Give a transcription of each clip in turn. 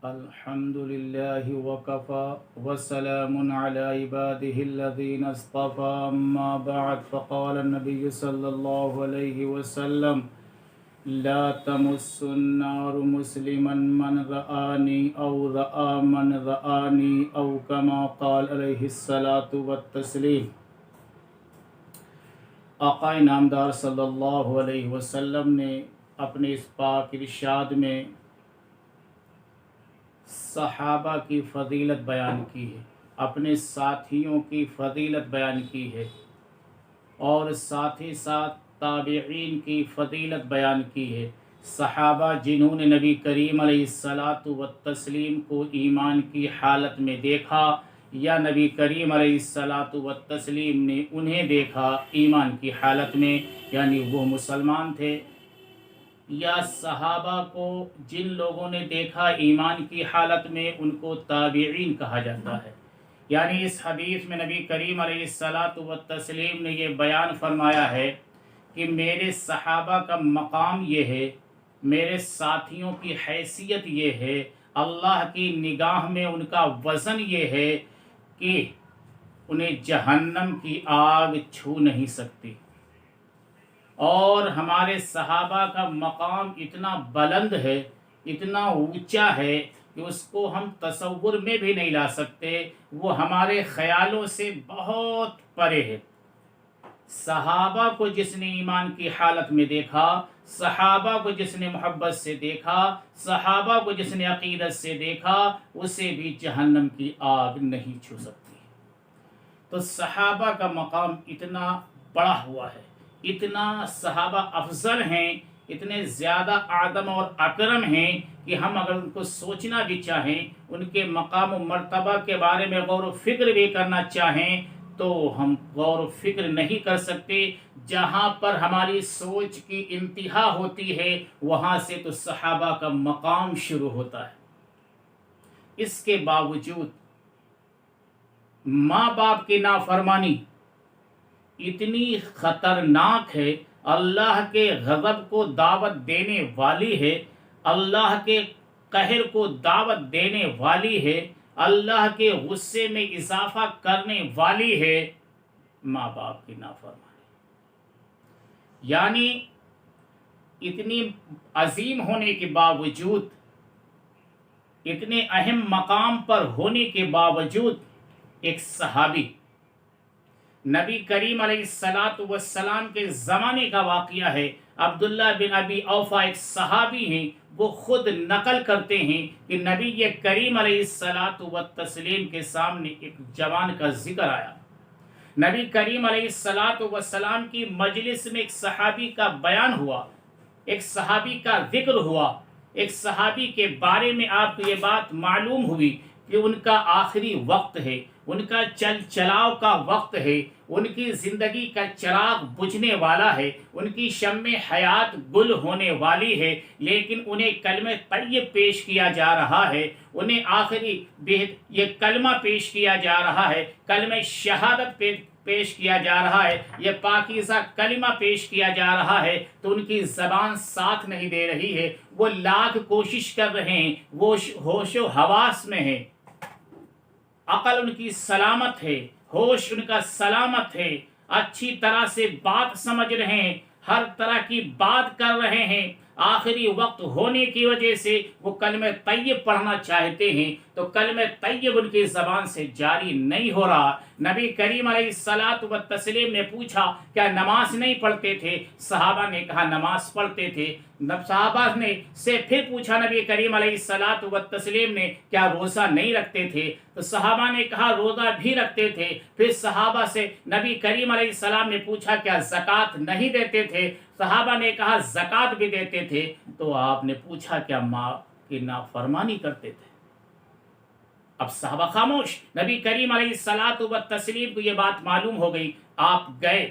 الحمد لله وكفى وسلام على عباده الذين اصطفى أما بعد فقال النبي صلى الله عليه وسلم لا تمس النار مسلما من رآني أو رأى من رآني أو كما قال عليه الصلاة والتسليم۔ آقا نامدار صلی اللہ علیہ وسلم نے اپنے اس پاک ارشاد میں صحابہ کی فضیلت بیان کی ہے، اپنے ساتھیوں کی فضیلت بیان کی ہے، اور ساتھ ہی ساتھ تابعین کی فضیلت بیان کی ہے۔ صحابہ جنہوں نے نبی کریم علیہ الصلاۃ والتسلیم کو ایمان کی حالت میں دیکھا، یا نبی کریم علیہ الصلاۃ والتسلیم نے انہیں دیکھا ایمان کی حالت میں، یعنی وہ مسلمان تھے، یا صحابہ کو جن لوگوں نے دیکھا ایمان کی حالت میں ان کو تابعین کہا جاتا ہے۔ یعنی اس حدیث میں نبی کریم علیہ الصلاۃ والتسلیم نے یہ بیان فرمایا ہے کہ میرے صحابہ کا مقام یہ ہے، میرے ساتھیوں کی حیثیت یہ ہے، اللہ کی نگاہ میں ان کا وزن یہ ہے کہ انہیں جہنم کی آگ چھو نہیں سکتی، اور ہمارے صحابہ کا مقام اتنا بلند ہے، اتنا اونچا ہے کہ اس کو ہم تصور میں بھی نہیں لا سکتے، وہ ہمارے خیالوں سے بہت پرے ہے۔ صحابہ کو جس نے ایمان کی حالت میں دیکھا، صحابہ کو جس نے محبت سے دیکھا، صحابہ کو جس نے عقیدت سے دیکھا، اسے بھی جہنم کی آگ نہیں چھو سکتی۔ تو صحابہ کا مقام اتنا بڑا ہوا ہے، اتنا صحابہ افضل ہیں، اتنے زیادہ اعظم اور اکرم ہیں کہ ہم اگر ان کو سوچنا بھی چاہیں، ان کے مقام و مرتبہ کے بارے میں غور و فکر بھی کرنا چاہیں، تو ہم غور و فکر نہیں کر سکتے۔ جہاں پر ہماری سوچ کی انتہا ہوتی ہے، وہاں سے تو صحابہ کا مقام شروع ہوتا ہے۔ اس کے باوجود ماں باپ کی نافرمانی اتنی خطرناک ہے، اللہ کے غضب کو دعوت دینے والی ہے، اللہ کے قہر کو دعوت دینے والی ہے، اللہ کے غصے میں اضافہ کرنے والی ہے ماں باپ کی نافرمانی۔ یعنی اتنی عظیم ہونے کے باوجود، اتنے اہم مقام پر ہونے کے باوجود، ایک صحابی، نبی کریم علیہ الصلاۃ والسلام کے زمانے کا واقعہ ہے، عبداللہ بن ابی اوفا ایک صحابی ہیں، وہ خود نقل کرتے ہیں کہ نبی کریم علیہ الصلاۃ والتسلیم کے سامنے ایک جوان کا ذکر آیا۔ نبی کریم علیہ الصلاۃ والسلام کی مجلس میں ایک صحابی کا بیان ہوا، ایک صحابی کا ذکر ہوا، ایک صحابی کے بارے میں آپ کو یہ بات معلوم ہوئی کہ ان کا آخری وقت ہے، ان کا چل چلاؤ کا وقت ہے، ان کی زندگی کا چراغ بجھنے والا ہے، ان کی شمع حیات گل ہونے والی ہے، لیکن انہیں کلمہ طیب پیش کیا جا رہا ہے، انہیں آخری یہ کلمہ پیش کیا جا رہا ہے، کلمہ شہادت پیش کیا جا رہا ہے، یہ پاکیزہ کلمہ پیش کیا جا رہا ہے، تو ان کی زبان ساتھ نہیں دے رہی ہے، وہ لاکھ کوشش کر رہے ہیں، وہ ہوش و حواس میں ہیں، عقل ان کی سلامت ہے، ہوش ان کا سلامت ہے، اچھی طرح سے بات سمجھ رہے ہیں، ہر طرح کی بات کر رہے ہیں، آخری وقت ہونے کی وجہ سے وہ کلمہ طیب پڑھنا چاہتے ہیں، تو کلمہ طیب ان کی زبان سے جاری نہیں ہو رہا۔ نبی کریم علیہ الصلاۃ والتسلیم نے پوچھا کیا نماز نہیں پڑھتے تھے؟ صحابہ نے کہا نماز پڑھتے تھے۔ صحابہ نے سے پھر پوچھا نبی کریم علیہ الصلاۃ والتسلیم نے کیا روزہ نہیں رکھتے تھے؟ تو صحابہ نے کہا روزہ بھی رکھتے تھے۔ پھر صحابہ سے نبی کریم علیہ السلام نے پوچھا کیا زکوٰۃ نہیں دیتے تھے؟ صحابہ نے کہا زکوٰۃ بھی دیتے تھے۔ تو آپ نے پوچھا کیا ماں کی نافرمانی کرتے تھے؟ اب صحابہ خاموش۔ نبی کریم علیہ الصلاۃ والتسلیم کو یہ بات معلوم ہو گئی، آپ گئے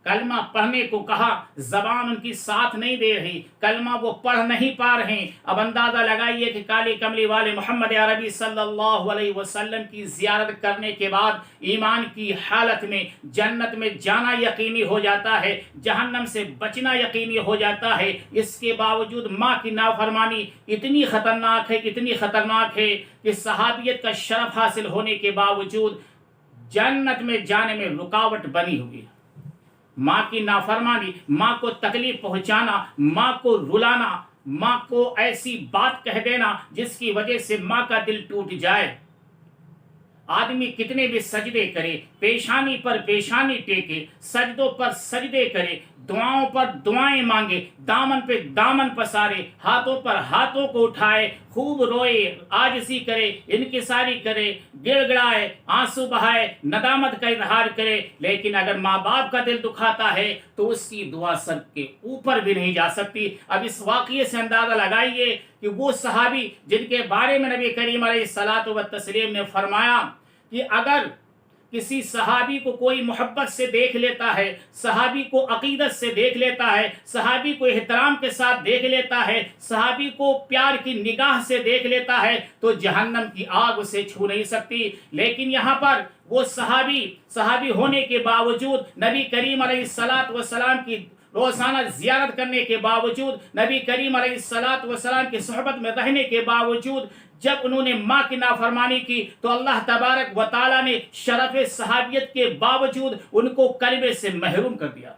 کلمہ پڑھنے کو کہا، زبان ان کی ساتھ نہیں دے رہی، کلمہ وہ پڑھ نہیں پا رہے ہیں۔ اب اندازہ لگائیے کہ کالی کملی والے محمد عربی صلی اللہ علیہ وسلم کی زیارت کرنے کے بعد ایمان کی حالت میں جنت میں جانا یقینی ہو جاتا ہے، جہنم سے بچنا یقینی ہو جاتا ہے، اس کے باوجود ماں کی نافرمانی اتنی خطرناک ہے، اتنی خطرناک ہے کہ صحابیت کا شرف حاصل ہونے کے باوجود جنت میں جانے میں رکاوٹ بنی ہوئی ہے۔ ماں کی نافرمانی، ماں کو تکلیف پہنچانا، ماں کو رلانا، ماں کو ایسی بات کہہ دینا جس کی وجہ سے ماں کا دل ٹوٹ جائے۔ آدمی کتنے بھی سجدے کرے، پیشانی پر پیشانی ٹیکے، سجدوں پر سجدے کرے، دعاؤں پر دعائیں مانگے، دامن پہ دامن پسارے، ہاتھوں پر ہاتھوں کو اٹھائے، خوب روئے، عاجزی کرے، انکساری کرے، گڑ گڑائے، آنسو بہائے، ندامت کا اظہار کرے، لیکن اگر ماں باپ کا دل دکھاتا ہے تو اس کی دعا سر کے اوپر بھی نہیں جا سکتی۔ اب اس واقعے سے اندازہ لگائیے کہ وہ صحابی جن کے بارے میں نبی کریم علیہ الصلوۃ والتسلیم نے فرمایا کہ اگر کسی صحابی کو کوئی محبت سے دیکھ لیتا ہے، صحابی کو عقیدت سے دیکھ لیتا ہے، صحابی کو احترام کے ساتھ دیکھ لیتا ہے، صحابی کو پیار کی نگاہ سے دیکھ لیتا ہے تو جہنم کی آگ اسے چھو نہیں سکتی۔ لیکن یہاں پر وہ صحابی ہونے کے باوجود نبی کریم علیہ الصلوۃ والسلام کی روزانہ زیارت کرنے کے باوجود، نبی کریم علیہ الصلوۃ والسلام کی صحبت میں رہنے کے باوجود، جب انہوں نے ماں کی نافرمانی کی تو اللہ تبارک و تعالیٰ نے شرف صحابیت کے باوجود ان کو کلمے سے محروم کر دیا۔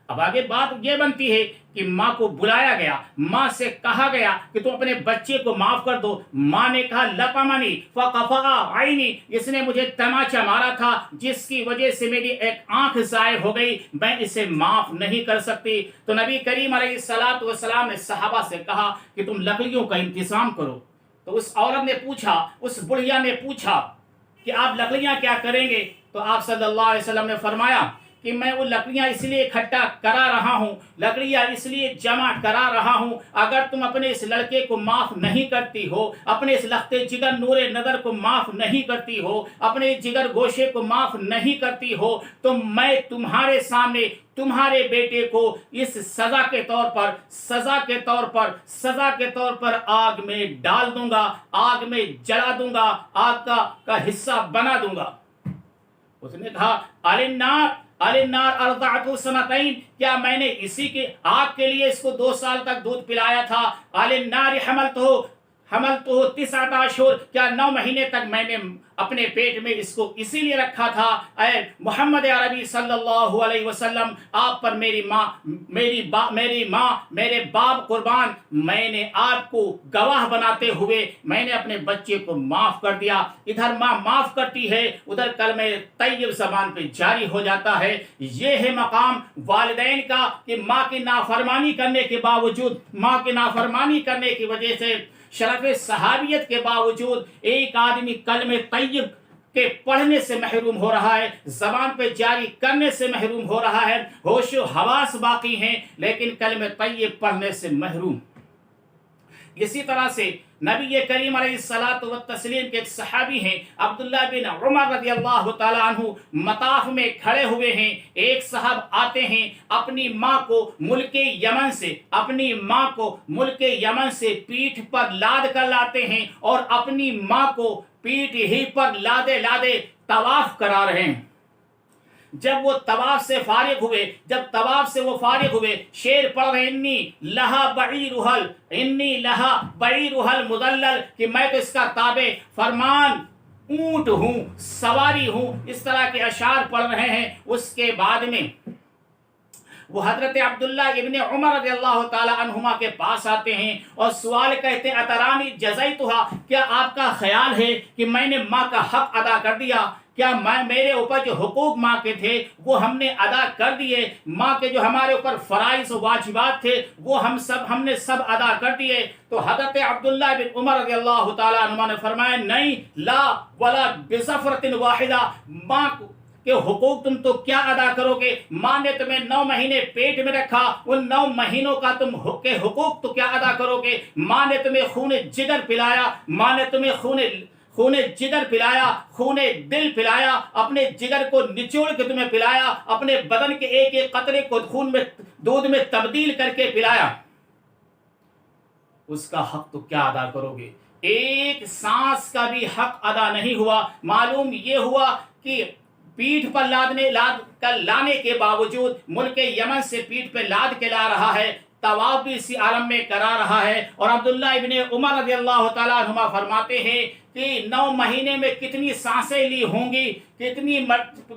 اب آگے بات یہ بنتی ہے کہ ماں کو بلایا گیا، ماں سے کہا گیا کہ تم اپنے بچے کو معاف کر دو۔ ماں نے کہا لقمنی فقفع عینی، اس نے مجھے تماچا مارا تھا جس کی وجہ سے میری ایک آنکھ ضائع ہو گئی، میں اسے معاف نہیں کر سکتی۔ تو نبی کریم علیہ الصلوۃ والسلام نے صحابہ سے کہا کہ تم لکڑیوں کا انتظام کرو۔ تو اس عورت نے پوچھا، اس بڑھیا نے پوچھا کہ آپ لکڑیاں کیا کریں گے؟ تو آپ صلی اللہ علیہ وسلم نے فرمایا کہ میں وہ لکڑیاں اس لیے اکٹھا کرا رہا ہوں، لکڑیاں اس لیے جمع کرا رہا ہوں، اگر تم اپنے اس لڑکے کو معاف نہیں کرتی ہو، اپنے اس لختے جگر نور نظر کو معاف نہیں کرتی ہو، اپنے جگر گوشے کو معاف نہیں کرتی ہو، تو میں تمہارے سامنے تمہارے بیٹے کو اس سزا کے طور پر آگ میں ڈال دوں گا، آگ میں جلا دوں گا، آگ کا حصہ بنا دوں گا۔ اس نے کہا النار ارضعته سنتین، کیا میں نے اسی کے آگ کے لیے اس کو 2 سال تک دودھ پلایا تھا؟ النار حملته 9 اشہر، کیا 9 مہینے تک میں نے اپنے پیٹ میں اس کو اسی لیے رکھا تھا؟ اے محمد عربی صلی اللہ علیہ وسلم، آپ پر میری ماں میرے باپ قربان، میں نے آپ کو گواہ بناتے ہوئے میں نے اپنے بچے کو معاف کر دیا۔ ادھر ماں معاف کرتی ہے، ادھر کلمہ طیب زبان پہ جاری ہو جاتا ہے۔ یہ ہے مقام والدین کا کہ ماں کی نافرمانی کرنے کے باوجود، ماں کی نافرمانی کرنے کی وجہ سے، شرف صحابیت کے باوجود ایک آدمی کلمہ طیب کے پڑھنے سے محروم ہو رہا ہے، زبان پہ جاری کرنے سے محروم ہو رہا ہے، ہوش و حواس باقی ہیں لیکن کلمہ طیب پڑھنے سے محروم۔ اسی طرح سے نبی کریم علیہ الصلوۃ والتسلیم کے ایک صحابی ہیں عبداللہ بن عمر رضی اللہ تعالیٰ عنہ، مطاف میں کھڑے ہوئے ہیں، ایک صاحب آتے ہیں اپنی ماں کو ملک یمن سے پیٹھ پر لاد کر لاتے ہیں اور اپنی ماں کو پیٹھ ہی پر لادے طواف کرا رہے ہیں۔ جب وہ طواف سے فارغ ہوئے، شعر پڑھ رہے انی لہا بعیرہل مدلل، کہ میں تو اس کا تابع فرمان اونٹ ہوں، سواری ہوں، اس طرح کے اشعار پڑھ رہے ہیں۔ اس کے بعد میں وہ حضرت عبداللہ ابن عمر رضی اللہ تعالی عنہما کے پاس آتے ہیں اور سوال کہتے ہیں اترانی جزیتھا، کیا آپ کا خیال ہے کہ میں نے ماں کا حق ادا کر دیا؟ کیا میرے اوپر جو حقوق ماں کے تھے وہ ہم نے ادا کر دیے؟ ماں کے جو ہمارے اوپر فرائض و واجبات تھے وہ ہم نے سب ادا کر دیے؟ تو حضرت عبداللہ بن عمر رضی اللہ تعالیٰ عنہ نے فرمایا نہیں، لا ولا بزفرۃ واحدہ، ماں کہ حقوق تم تو کیا ادا کرو گے؟ ماں نے تمہیں 9 مہینے پیٹ میں رکھا، ان 9 مہینوں کا تم حقوق تو کیا ادا کرو گے؟ ماں نے تمہیں خون جگر پلایا، ماں نے تمہیں خون جگر پلایا، خون دل پلایا، اپنے جگر کو نچوڑ کے تمہیں پلایا، اپنے بدن کے ایک ایک قطرے کو خون میں دودھ میں تبدیل کر کے پلایا، اس کا حق تو کیا ادا کرو گے؟ ایک سانس کا بھی حق ادا نہیں ہوا۔ معلوم یہ ہوا کہ پیٹھ پر لانے کے باوجود ملک یمن سے پیٹھ پہ لاد کے لا رہا ہے، طواف بھی اسی عالم میں کرا رہا ہے۔ اور عبداللہ ابن عمر رضی اللہ تعالیٰ عنہما فرماتے ہیں کہ 9 مہینے میں کتنی سانسیں لی ہوں گی، کتنی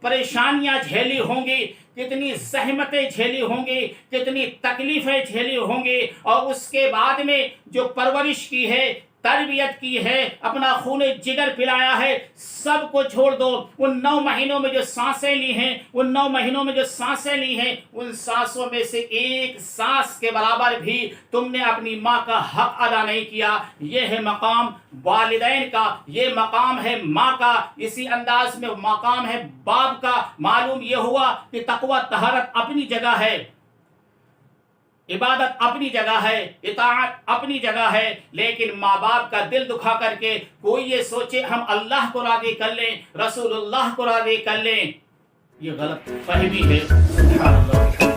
پریشانیاں جھیلی ہوں گی، کتنی زحمتیں جھیلی ہوں گی، کتنی تکلیفیں جھیلی ہوں گی، اور اس کے بعد میں جو پرورش کی ہے، تربیت کی ہے، اپنا خون جگر پلایا ہے، سب کو چھوڑ دو۔ ان 9 مہینوں میں جو سانسیں لی ہیں، ان 9 مہینوں میں جو سانسیں لی ہیں، ان سانسوں میں سے ایک سانس کے برابر بھی تم نے اپنی ماں کا حق ادا نہیں کیا۔ یہ ہے مقام والدین کا، یہ مقام ہے ماں کا، اسی انداز میں مقام ہے باپ کا۔ معلوم یہ ہوا کہ تقوی طہارت اپنی جگہ ہے، عبادت اپنی جگہ ہے، اطاعت اپنی جگہ ہے، لیکن ماں باپ کا دل دکھا کر کے کوئی یہ سوچے ہم اللہ کو راضی کر لیں، رسول اللہ کو راضی کر لیں، یہ غلط فہمی ہے۔ سبحان اللہ۔